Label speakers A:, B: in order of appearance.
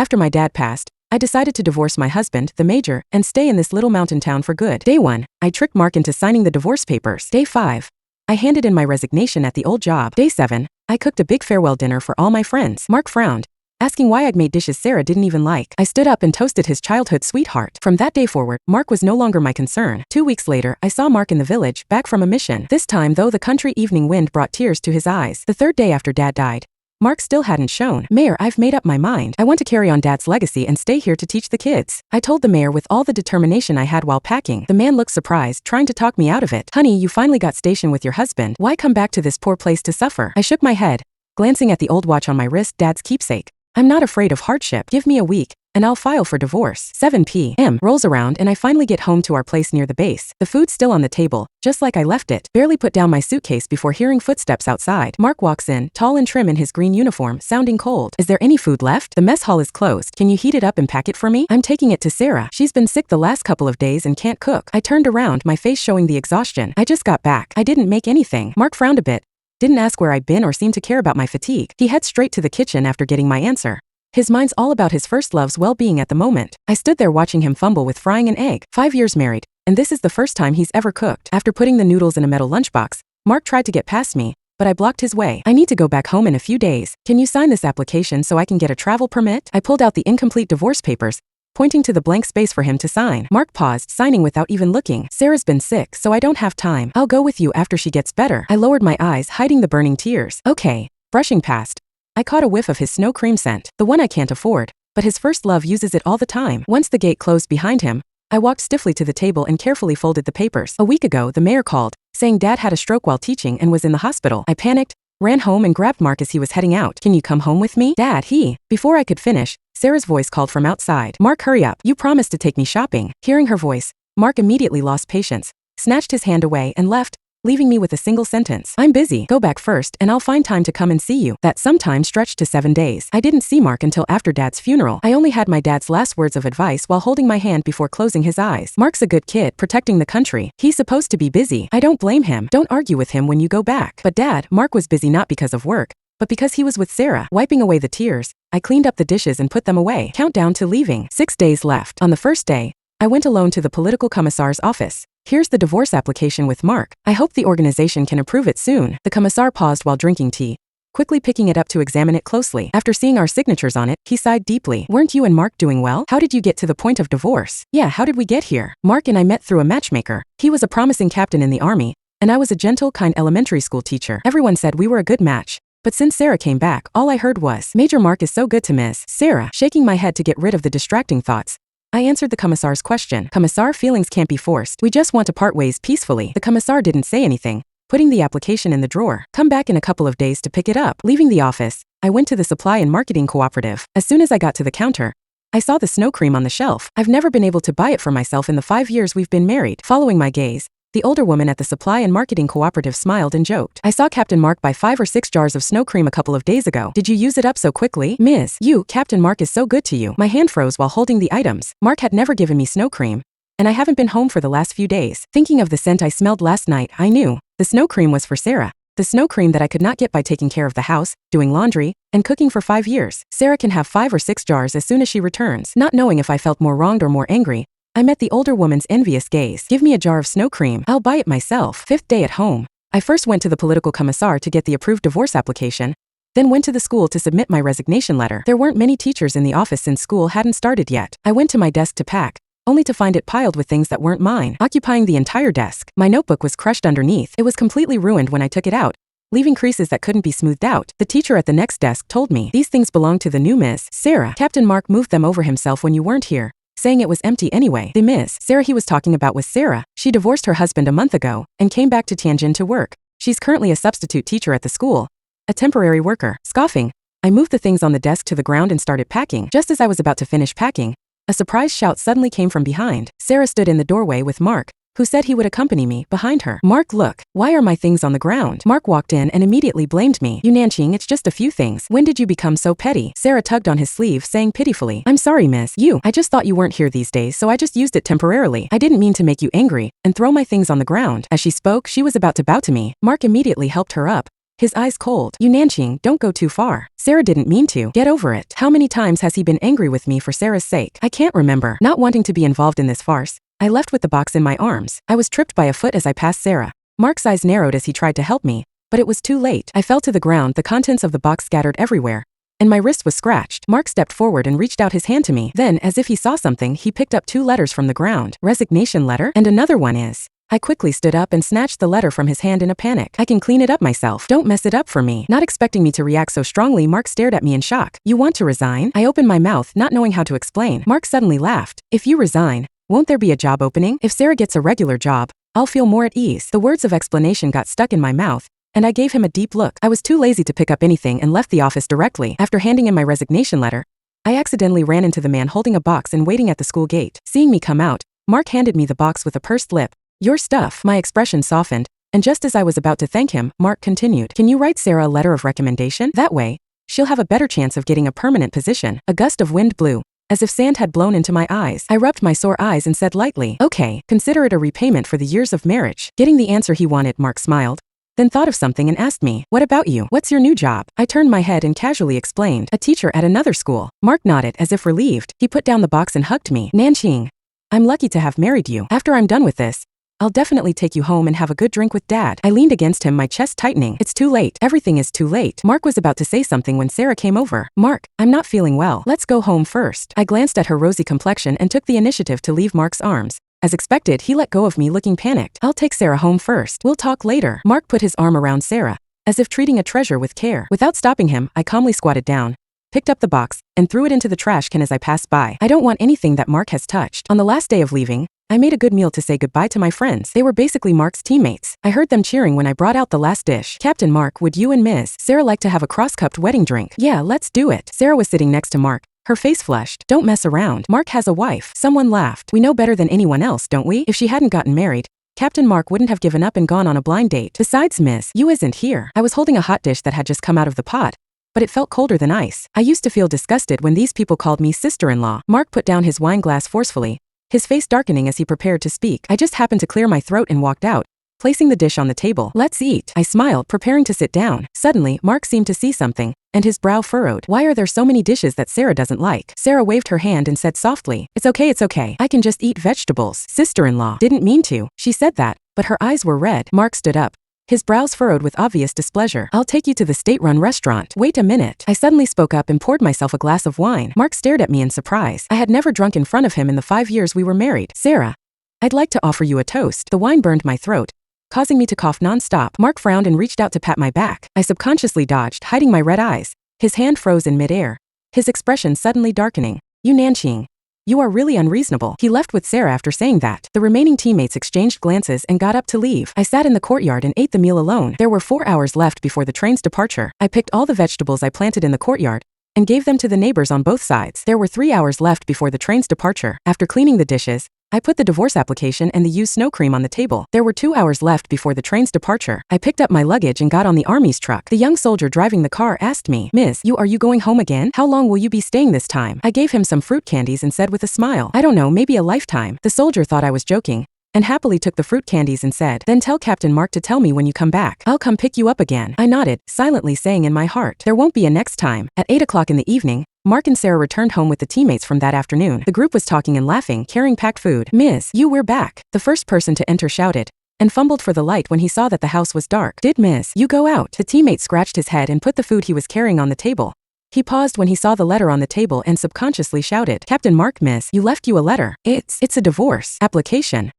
A: After my dad passed, I decided to divorce my husband, the major, and stay in this little mountain town for good. Day 1, I tricked Mark into signing the divorce papers. Day 5, I handed in my resignation at the old job. Day 7, I cooked a big farewell dinner for all my friends. Mark frowned, asking why I'd made dishes Sarah didn't even like. I stood up and toasted his childhood sweetheart. From that day forward, Mark was no longer my concern. 2 weeks later, I saw Mark in the village, back from a mission. This time, though, the country evening wind brought tears to his eyes. The 3rd day after Dad died, Mark still hadn't shown. Mayor, I've made up my mind. I want to carry on Dad's legacy and stay here to teach the kids. I told the mayor with all the determination I had while packing. The man looked surprised, trying to talk me out of it. Honey, you finally got stationed with your husband. Why come back to this poor place to suffer? I shook my head, glancing at the old watch on my wrist, Dad's keepsake. I'm not afraid of hardship. Give me a week, and I'll file for divorce. 7 p.m. rolls around and I finally get home to our place near the base. The food's still on the table, just like I left it. Barely put down my suitcase before hearing footsteps outside. Mark walks in, tall and trim in his green uniform, sounding cold. Is there any food left? The mess hall is closed. Can you heat it up and pack it for me? I'm taking it to Sarah. She's been sick the last couple of days and can't cook. I turned around, my face showing the exhaustion. I just got back. I didn't make anything. Mark frowned a bit, didn't ask where I'd been or seem to care about my fatigue. He heads straight to the kitchen after getting my answer. His mind's all about his first love's well-being at the moment. I stood there watching him fumble with frying an egg. 5 years married, and this is the first time he's ever cooked. After putting the noodles in a metal lunchbox, Mark tried to get past me, but I blocked his way. I need to go back home in a few days. Can you sign this application so I can get a travel permit? I pulled out the incomplete divorce papers, pointing to the blank space for him to sign. Mark paused, signing without even looking. Sarah's been sick, so I don't have time. I'll go with you after she gets better. I lowered my eyes, hiding the burning tears. Okay. Brushing past, I caught a whiff of his snow cream scent, the one I can't afford, but his first love uses it all the time. Once the gate closed behind him, I walked stiffly to the table and carefully folded the papers. A week ago, the mayor called, saying Dad had a stroke while teaching and was in the hospital. I panicked, ran home and grabbed Mark as he was heading out. Can you come home with me? Dad, Before I could finish, Sarah's voice called from outside. Mark, hurry up. You promised to take me shopping. Hearing her voice, Mark immediately lost patience, snatched his hand away and left, leaving me with a single sentence. I'm busy. Go back first and I'll find time to come and see you. That sometime stretched to 7 days. I didn't see Mark until after Dad's funeral. I only had my dad's last words of advice while holding my hand before closing his eyes. Mark's a good kid, protecting the country. He's supposed to be busy. I don't blame him. Don't argue with him when you go back. But Dad, Mark was busy not because of work, but because he was with Sarah. Wiping away the tears, I cleaned up the dishes and put them away. Countdown to leaving. 6 days left. On the first day, I went alone to the political commissar's office. Here's the divorce application with Mark. I hope the organization can approve it soon. The commissar paused while drinking tea, quickly picking it up to examine it closely. After seeing our signatures on it, he sighed deeply. Weren't you and Mark doing well? How did you get to the point of divorce? Yeah, how did we get here? Mark and I met through a matchmaker. He was a promising captain in the army, and I was a gentle, kind elementary school teacher. Everyone said we were a good match. But since Sarah came back, all I heard was, Major Mark is so good to Miss Sarah. Shaking my head to get rid of the distracting thoughts, I answered the commissar's question. Commissar, feelings can't be forced. We just want to part ways peacefully. The commissar didn't say anything, putting the application in the drawer. Come back in a couple of days to pick it up. Leaving the office, I went to the supply and marketing cooperative. As soon as I got to the counter, I saw the snow cream on the shelf. I've never been able to buy it for myself in the 5 years we've been married. Following my gaze, the older woman at the supply and marketing cooperative smiled and joked. I saw Captain Mark buy 5 or 6 jars of snow cream a couple of days ago. Did you use it up so quickly? Miss, Captain Mark is so good to you. My hand froze while holding the items. Mark had never given me snow cream, and I haven't been home for the last few days. Thinking of the scent I smelled last night, I knew the snow cream was for Sarah. The snow cream that I could not get by taking care of the house, doing laundry, and cooking for 5 years. Sarah can have 5 or 6 jars as soon as she returns. Not knowing if I felt more wronged or more angry, I met the older woman's envious gaze. Give me a jar of snow cream. I'll buy it myself. 5th day at home. I first went to the political commissar to get the approved divorce application, then went to the school to submit my resignation letter. There weren't many teachers in the office since school hadn't started yet. I went to my desk to pack, only to find it piled with things that weren't mine, occupying the entire desk. My notebook was crushed underneath. It was completely ruined when I took it out, leaving creases that couldn't be smoothed out. The teacher at the next desk told me, these things belong to the new Miss Sarah. Captain Mark moved them over himself when you weren't here, saying it was empty anyway. The Miss Sarah he was talking about was Sarah. She divorced her husband a month ago and came back to Tianjin to work. She's currently a substitute teacher at the school, a temporary worker. Scoffing, I moved the things on the desk to the ground and started packing. Just as I was about to finish packing, a surprise shout suddenly came from behind. Sarah stood in the doorway with Mark, who said he would accompany me, behind her. Mark, look, why are my things on the ground? Mark walked in and immediately blamed me. You Nanqing, it's just a few things. When did you become so petty? Sarah tugged on his sleeve, saying pitifully, I'm sorry, miss. I just thought you weren't here these days, so I just used it temporarily. I didn't mean to make you angry and throw my things on the ground. As she spoke, she was about to bow to me. Mark immediately helped her up, His eyes cold. You Nanqing, don't go too far. Sarah didn't mean to. Get over it. How many times has he been angry with me for Sarah's sake? I can't remember. Not wanting to be involved in this farce, I left with the box in my arms. I was tripped by a foot as I passed Sarah. Mark's eyes narrowed as he tried to help me, but it was too late. I fell to the ground, the contents of the box scattered everywhere, and my wrist was scratched. Mark stepped forward and reached out his hand to me. Then, as if he saw something, he picked up 2 letters from the ground. Resignation letter, and another one is. I quickly stood up and snatched the letter from his hand in a panic. I can clean it up myself. Don't mess it up for me. Not expecting me to react so strongly, Mark stared at me in shock. You want to resign? I opened my mouth, not knowing how to explain. Mark suddenly laughed. If you resign, won't there be a job opening? If Sarah gets a regular job, I'll feel more at ease. The words of explanation got stuck in my mouth, and I gave him a deep look. I was too lazy to pick up anything and left the office directly. After handing in my resignation letter, I accidentally ran into the man holding a box and waiting at the school gate. Seeing me come out, Mark handed me the box with a pursed lip. Your stuff. My expression softened, and just as I was about to thank him, Mark continued. Can you write Sarah a letter of recommendation? That way, she'll have a better chance of getting a permanent position. A gust of wind blew, as if sand had blown into my eyes. I rubbed my sore eyes and said lightly, okay, consider it a repayment for the years of marriage. Getting the answer he wanted, Mark smiled, then thought of something and asked me, what about you? What's your new job? I turned my head and casually explained, a teacher at another school. Mark nodded as if relieved. He put down the box and hugged me. Nanqing, I'm lucky to have married you. After I'm done with this, I'll definitely take you home and have a good drink with Dad. I leaned against him, my chest tightening. It's too late. Everything is too late. Mark was about to say something when Sarah came over. Mark, I'm not feeling well. Let's go home first. I glanced at her rosy complexion and took the initiative to leave Mark's arms. As expected, he let go of me looking panicked. I'll take Sarah home first. We'll talk later. Mark put his arm around Sarah, as if treating a treasure with care. Without stopping him, I calmly squatted down, picked up the box, and threw it into the trash can as I passed by. I don't want anything that Mark has touched. On the last day of leaving, I made a good meal to say goodbye to my friends. They were basically Mark's teammates. I heard them cheering when I brought out the last dish. Captain Mark, would you and Ms. Sarah like to have a cross-cupped wedding drink? Yeah, let's do it. Sarah was sitting next to Mark. Her face flushed. Don't mess around. Mark has a wife. Someone laughed. We know better than anyone else, don't we? If she hadn't gotten married, Captain Mark wouldn't have given up and gone on a blind date. Besides, Ms. You isn't here. I was holding a hot dish that had just come out of the pot, but it felt colder than ice. I used to feel disgusted when these people called me sister-in-law. Mark put down his wine glass forcefully, his face darkening as he prepared to speak. I just happened to clear my throat and walked out, placing the dish on the table. Let's eat. I smiled, preparing to sit down. Suddenly, Mark seemed to see something, and his brow furrowed. Why are there so many dishes that Sarah doesn't like? Sarah waved her hand and said softly, it's okay. I can just eat vegetables. Sister-in-law didn't mean to. She said that, but her eyes were red. Mark stood up, his brows furrowed with obvious displeasure. I'll take you to the state-run restaurant. Wait a minute. I suddenly spoke up and poured myself a glass of wine. Mark stared at me in surprise. I had never drunk in front of him in the 5 years we were married. Sarah, I'd like to offer you a toast. The wine burned my throat, causing me to cough non-stop. Mark frowned and reached out to pat my back. I subconsciously dodged, hiding my red eyes. His hand froze in midair, his expression suddenly darkening. You Nanqing, you are really unreasonable. He left with Sarah after saying that. The remaining teammates exchanged glances and got up to leave. I sat in the courtyard and ate the meal alone. There were 4 hours left before the train's departure. I picked all the vegetables I planted in the courtyard and gave them to the neighbors on both sides. There were 3 hours left before the train's departure. After cleaning the dishes, I put the divorce application and the used snow cream on the table. There were 2 hours left before the train's departure. I picked up my luggage and got on the army's truck. The young soldier driving the car asked me, Miss, are you going home again? How long will you be staying this time? I gave him some fruit candies and said with a smile, I don't know, maybe a lifetime. The soldier thought I was joking and happily took the fruit candies and said, then tell Captain Mark to tell me when you come back. I'll come pick you up again. I nodded, silently saying in my heart, there won't be a next time. At 8 o'clock in the evening, Mark and Sarah returned home with the teammates from that afternoon. The group was talking and laughing, carrying packed food. Miss, we're back. The first person to enter shouted, and fumbled for the light when he saw that the house was dark. Did Miss, you go out? The teammate scratched his head and put the food he was carrying on the table. He paused when he saw the letter on the table and subconsciously shouted, Captain Mark, Miss, you left you a letter. It's a divorce application.